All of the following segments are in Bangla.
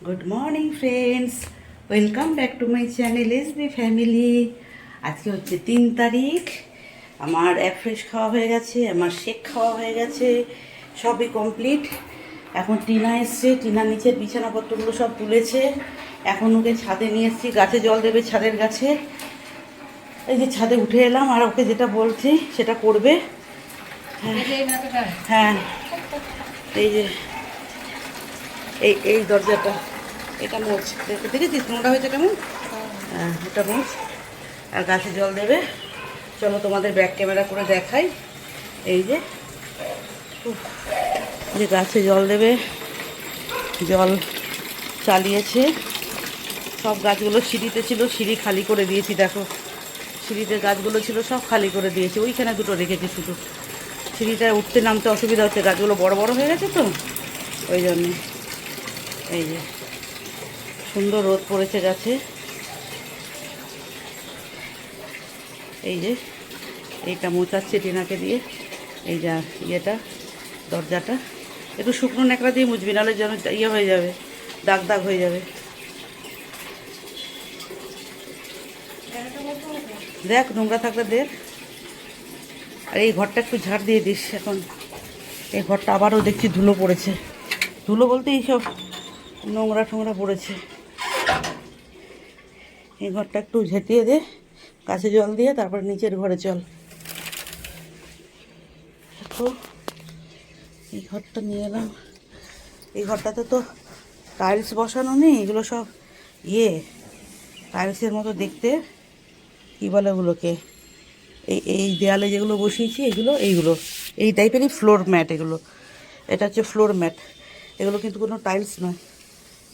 Good morning friends, welcome back to my channel SB family. আজকে হচ্ছে 3 তারিখ। আমার ফ্রেশ খাওয়া হয়ে গেছে, আমার শেক খাওয়া হয়ে গেছে, সবই কমপ্লিট। এখন টিনা এসছে, টিনা নিচের বিছানাপত্রগুলো সব তুলেছে। এখন ওকে ছাদে নিয়ে এসেছি, গাছে জল দেবে ছাদের গাছে। এই যে ছাদে উঠে এলাম, আর ওকে যেটা বলছি সেটা করবে। হ্যাঁ, এই যে এই এই দরজাটা, এটা মোচ, দেখেছিস নোংরা হয়েছে কেমন? হ্যাঁ, এটা মোচ। আর গাছে জল দেবে। চলো তোমাদের ব্যাক ক্যামেরা করে দেখাই। এই যে যে গাছে জল দেবে, জল চালিয়েছে। সব গাছগুলো সিঁড়িতে ছিল, সিঁড়ি খালি করে দিয়েছি। দেখো, সিঁড়িতে গাছগুলো ছিল সব খালি করে দিয়েছি, ওইখানে দুটো রেখেছি শুধু। সিঁড়িটায় উঠতে নামতে অসুবিধা হচ্ছে, গাছগুলো বড় বড় হয়ে গেছে তো, ওই জন্যে। এই যে সুন্দর রোদ পড়েছে গাছে। এই যে এইটা মোচাচ্ছে টিনাকে দিয়ে। এই যা ইয়েটা, দরজাটা একটু শুকনো ন্যাকড়া দিয়ে মুছবি, নাহলে যেন ইয়ে হয়ে যাবে, দাগ দাগ হয়ে যাবে। দেখ নোংরা থাকলে দেখ। আর এই ঘরটা একটু ঝাড় দিয়ে দিস এখন। এই ঘরটা আবারও দেখছি ধুলো পড়েছে। ধুলো বলতে এইসব নোংরা টোংরা পড়েছে। এই ঘরটা একটু ঝেঁটিয়ে দে, গাছে জল দিয়ে, তারপর নিচের ঘরে চল। দেখো, এই ঘরটা নিয়ে এলাম। এই ঘরটাতে তো টাইলস বসানো নেই, এগুলো সব টাইলসের মতো দেখতে। কী বলে ওগুলোকে? এই এই দেয়ালে যেগুলো বসিয়েছি এইগুলো এই টাইপেরই ফ্লোর ম্যাট এগুলো। এটা হচ্ছে ফ্লোর ম্যাট, এগুলো কিন্তু কোনো টাইলস নয়,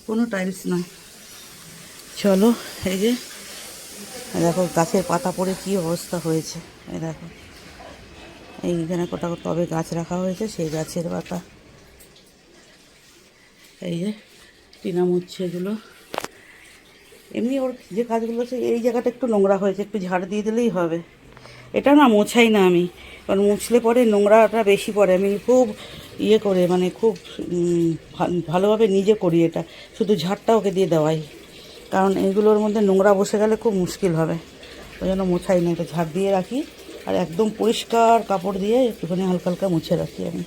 কোনো টাইলস নয়। চলো, এই যে দেখো গাছের পাতা পড়ে কী অবস্থা হয়েছে। এই দেখো, এইখানে কোটা টবে গাছ রাখা হয়েছে, সেই গাছের পাতা। এই যে টিনা মুচ্ছে এগুলো। এমনি ওর যে কাজগুলো আছে, এই জায়গাটা একটু নোংরা হয়েছে, একটু ঝাড় দিয়ে দিলেই হবে। এটা না মোছাই না আমি, কারণ মুছলে পরে নোংরাটা বেশি পড়ে। আমি খুব করে, মানে খুব ভালোভাবে নিজে করি এটা, শুধু ঝাড়টা ওকে দিয়ে দেওয়াই। কারণ এইগুলোর মধ্যে নোংরা বসে গেলে খুব মুশকিল হবে, ওই জন্য মোছাই না, এটা ঝাড় দিয়ে রাখি। আর একদম পরিষ্কার কাপড় দিয়ে একটুখানি হালকা হালকা মুছে রাখি আমি।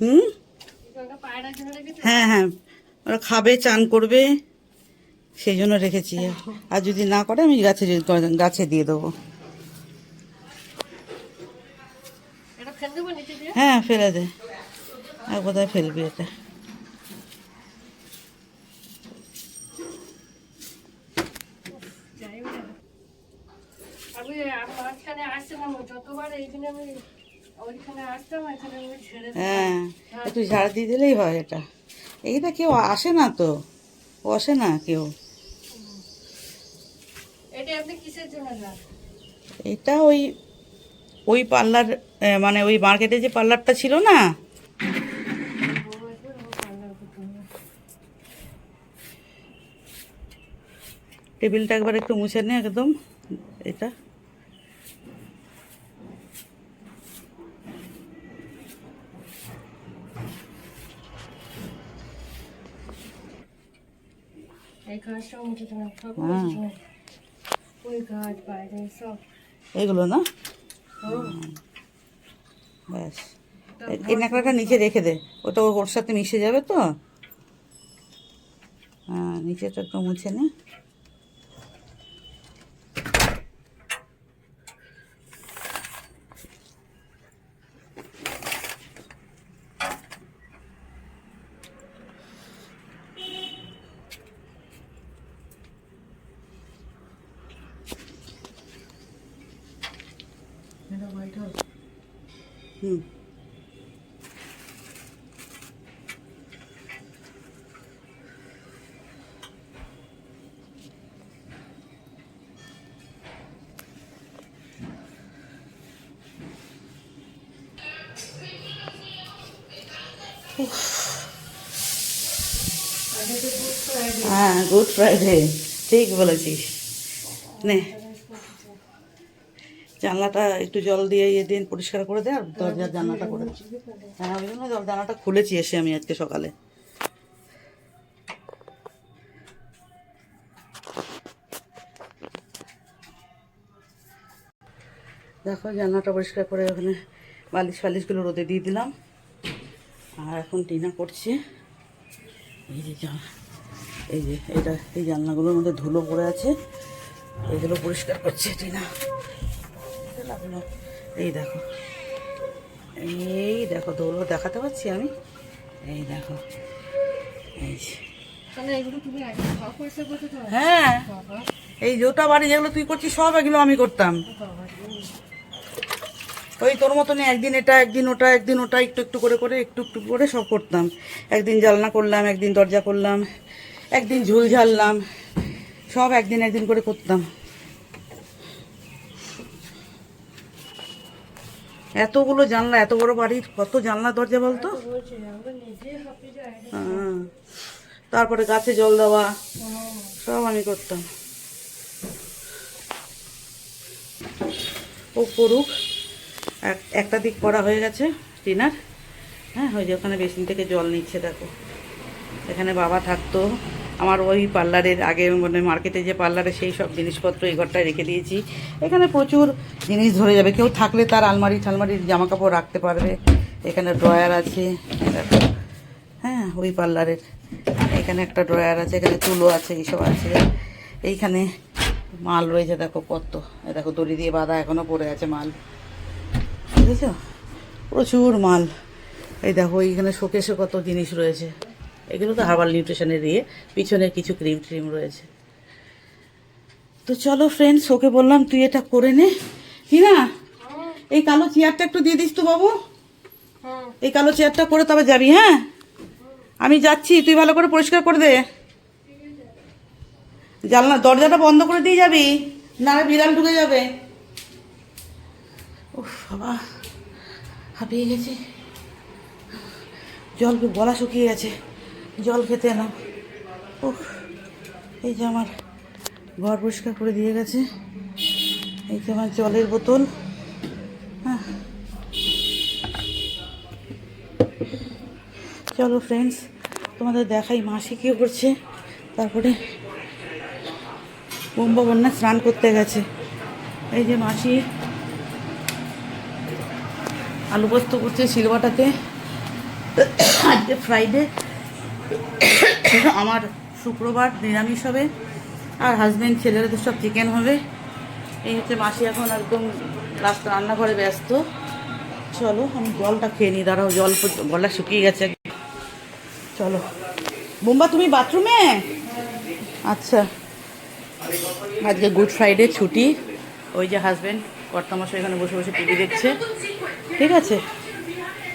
হুম, হ্যাঁ হ্যাঁ, ওরা খাবে, চান করবে, সেই জন্য রেখেছি। আর যদি না করে আমি গাছে গাছে দিয়ে দেবো। হ্যাঁ, ফেলে দে, আর কোথায় ফেলবি এটা? হ্যাঁ, একটু ঝাড় দিয়ে দিলেই হয় এটা। এইটা কেউ আসে না তো, বসে না কেউ। এটা ওই ওই পার্লার, মানে ওই মার্কেটে যে পার্লারটা ছিল না, টেবিলটা একবার একটু মুছে নে একদম। এটা এগুলো না, ব্যাস। এই ন্যাকড়াটা নিচে রেখে দে, ওটা ওর সাথে মিশে যাবে তো। হ্যাঁ, নিচেটা একটু মুছে নে। হুম। হ্যাঁ, গুড ফ্রাইডে, ঠিক বলেছিস। নে, জানলাটা একটু জল দিয়ে দিন, পরিষ্কার করে দে, আর দরজার জানলাটা করে দে। হ্যাঁ, ওই জন্য জানলাটা খুলেছি এসে আমি আজকে সকালে। দেখো, জানলাটা পরিষ্কার করে ওখানে বালিশ ফালিশগুলো রোদে দিয়ে দিলাম। আর এখন টিনা করছে এই যে এই জানলাগুলোর মধ্যে ধুলো পড়ে আছে, এইগুলো পরিষ্কার করছে টিনা। লাগলো, এই দেখো ধুলো দেখাতে পাচ্ছি আমি, এই দেখো, এই যে। হ্যাঁ, এই জোটা বাড়ি যেগুলো তুই করছিস সব এগুলো আমি করতাম। ওই তোর মতনই একদিন এটা একদিন ওটা একদিন ওটা একটু একটু করে একটু একটু করে সব করতাম। একদিন জানলা করলাম, একদিন দরজা করলাম, একদিন ঝুল ঝাড়লাম, সব একদিন একদিন করে করতাম। এতগুলো জানলা, এত বড় বাড়ির কত জানলা দরজা বলতো। হ্যাঁ, তারপরে গাছে জল দেওয়া সব আমি করতাম। ও করুক, একটা দিক করা হয়ে গেছে টিনার। হ্যাঁ, ওই যে ওখানে বেসিন থেকে জল নিচ্ছে দেখো। এখানে বাবা থাকতো, আমার ওই পার্লারের আগে মানে মার্কেটে যে পার্লারে সেই সব জিনিসপত্র এই ঘরটায় রেখে দিয়েছি। এখানে প্রচুর জিনিস ধরে যাবে, কেউ থাকলে তার আলমারি ঠালমারির জামা কাপড় রাখতে পারবে। এখানে ড্রয়ার আছে দেখো। হ্যাঁ, ওই পার্লারের এখানে একটা ড্রয়ার আছে, এখানে তুলো আছে, এইসব আছে। এইখানে মাল রয়েছে দেখো কত, দেখো দড়ি দিয়ে বাঁধা এখনও পড়ে আছে মাল, বুঝেছ? প্রচুর মাল। এই দেখো এইখানে শোকেসে কত জিনিস রয়েছে, এগুলো তো হার্বাল নিউট্রিশনের দিয়ে, পিছনে কিছু ক্রিম ট্রিম রয়েছে। তো চলো ফ্রেন্ডস, ওকে বললাম তুই এটা করে নে। না, এই কালো চেয়ারটা একটু দিয়ে দিস তো বাবু, এই কালো চেয়ারটা করে তবে যাবি। হ্যাঁ, আমি যাচ্ছি, তুই ভালো করে পরিষ্কার করে দে। জানলা দরজাটা বন্ধ করে দিয়ে যাবি, না বিড়াল ঢুকে যাবে। উফ বাবা, হাঁপিয়ে গেছি, জল গলা শুকিয়ে গেছে, জল খেতে এলাম। উফ, এই যে আমার ঘর পরিষ্কার করে দিয়ে গেছে, এই যে আমার জলের বোতল। হ্যাঁ, চলো ফ্রেন্ডস, তোমাদের দেখাই মাসি কী করছে। তারপরে বোম্বা বন্যা স্নান করতে গেছে। এই যে মাসি আলু পোস্ত করছে শিলবাটাতে। আজকে ফ্রাইডে, আমার শুক্রবার নিরামিষ হবে, আর হাজব্যান্ড ছেলেদের সব চিকেন হবে। এই হচ্ছে মাসি এখন একদম রান্নাঘরে ব্যস্ত। চলো আমি জলটা খেয়ে নিই, দাঁড়াও, জল গলা শুকিয়ে গেছে। চলো বোম্বা, তুমি বাথরুমে? আচ্ছা, আজকে গুড ফ্রাইডে ছুটি। ওই যে হাজব্যান্ড কর্তামশাই এখানে বসে বসে টিভি দেখছে। ঠিক আছে,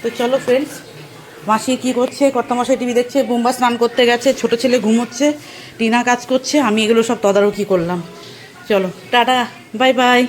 তো চলো ফ্রেন্ডস, মাসি কী করছে, কর্তামশাই টিভি দেখছে, বোম্বা স্নান করতে গেছে, ছোটো ছেলে ঘুমোচ্ছে, টিনা কাজ করছে, আমি এগুলো সব তদারকি করলাম। চলো টাটা, বাই বাই।